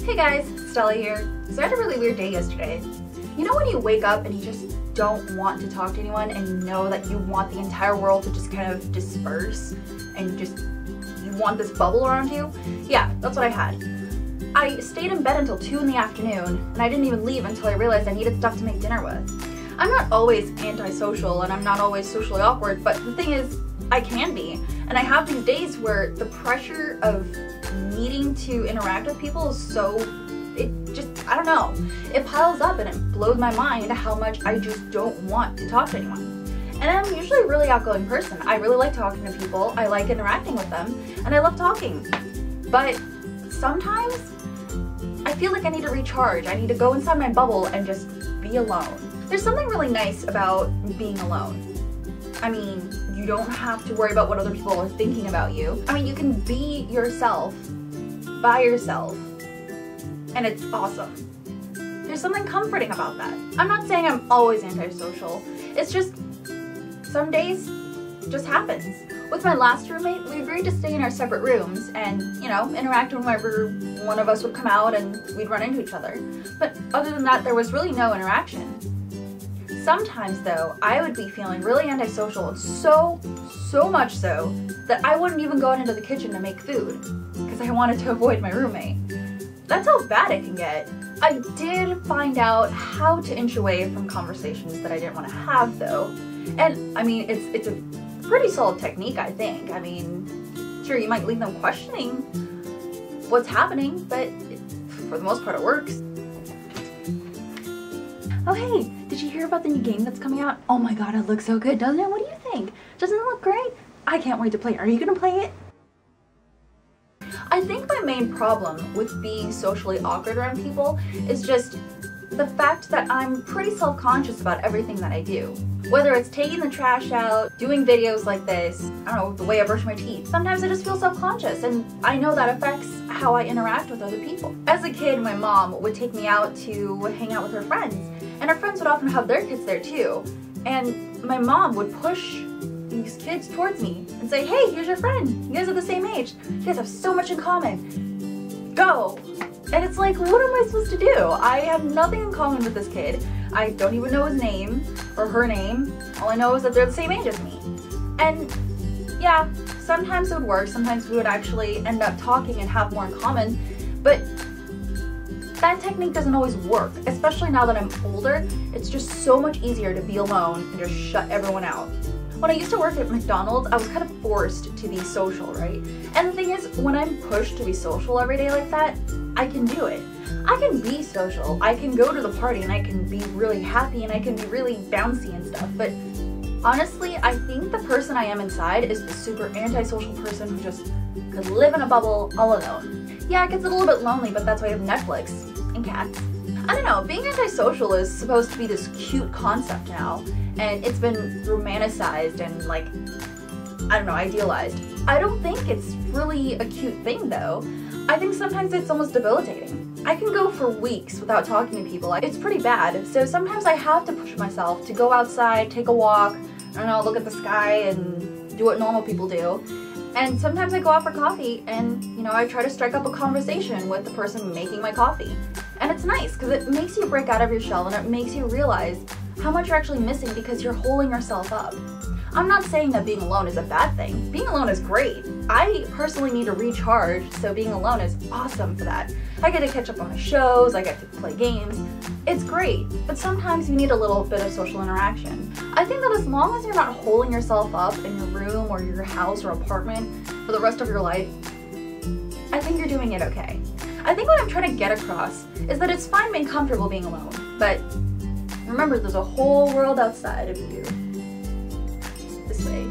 Hey guys, Stella here. So I had a really weird day yesterday. You know when you wake up and you just don't want to talk to anyone and you know that you want the entire world to just kind of disperse and you want this bubble around you? Yeah, that's what I had. I stayed in bed until 2 in the afternoon and I didn't even leave until I realized I needed stuff to make dinner with. I'm not always antisocial and I'm not always socially awkward, but the thing is, I can be. And I have these days where the pressure of needing to interact with people is I don't know. It piles up and it blows my mind how much I just don't want to talk to anyone. And I'm usually a really outgoing person. I really like talking to people, I like interacting with them, and I love talking. But sometimes I feel like I need to recharge. I need to go inside my bubble and just be alone. There's something really nice about being alone. I mean, you don't have to worry about what other people are thinking about you. I mean, you can be yourself, by yourself, and it's awesome. There's something comforting about that. I'm not saying I'm always antisocial. It's just, some days, it just happens. With my last roommate, we agreed to stay in our separate rooms and, interact whenever one of us would come out and we'd run into each other. But other than that, there was really no interaction. Sometimes though, I would be feeling really antisocial, so much so that I wouldn't even go into the kitchen to make food because I wanted to avoid my roommate. That's how bad it can get. I did find out how to inch away from conversations that I didn't want to have though. And I mean, it's a pretty solid technique, I think. I mean, sure, you might leave them questioning what's happening, but for the most part it works. Oh hey, did you hear about the new game that's coming out? Oh my god, it looks so good, doesn't it? What do you think? Doesn't it look great? I can't wait to play it. Are you gonna play it? I think my main problem with being socially awkward around people is just the fact that I'm pretty self-conscious about everything that I do. Whether it's taking the trash out, doing videos like this, I don't know, the way I brush my teeth. Sometimes I just feel self-conscious and I know that affects how I interact with other people. As a kid, my mom would take me out to hang out with her friends, and her friends would often have their kids there too. And my mom would push these kids towards me and say, hey, here's your friend. You guys are the same age. You guys have so much in common. Go. And it's like, what am I supposed to do? I have nothing in common with this kid. I don't even know his name or her name. All I know is that they're the same age as me. And yeah, sometimes it would work. Sometimes we would actually end up talking and have more in common. But that technique doesn't always work, especially now that I'm older. It's just so much easier to be alone and just shut everyone out. When I used to work at McDonald's, I was kind of forced to be social, right? And the thing is, when I'm pushed to be social every day like that, I can do it. I can be social, I can go to the party and I can be really happy and I can be really bouncy and stuff, but honestly, I think the person I am inside is the super antisocial person who just could live in a bubble all alone. Yeah, it gets a little bit lonely, but that's why I have Netflix and cats. I don't know, being antisocial is supposed to be this cute concept now, and it's been romanticized and idealized. I don't think it's really a cute thing though. I think sometimes it's almost debilitating. I can go for weeks without talking to people. It's pretty bad, so sometimes I have to push myself to go outside, take a walk, I don't know, look at the sky and do what normal people do. And sometimes I go out for coffee and, I try to strike up a conversation with the person making my coffee. And it's nice because it makes you break out of your shell and it makes you realize how much you're actually missing because you're holding yourself up. I'm not saying that being alone is a bad thing. Being alone is great. I personally need to recharge, so being alone is awesome for that. I get to catch up on my shows, I get to play games. It's great, but sometimes you need a little bit of social interaction. I think that as long as you're not holding yourself up in your room or your house or apartment for the rest of your life, I think you're doing it okay. I think what I'm trying to get across is that it's fine being comfortable being alone, but remember there's a whole world outside of you. This way.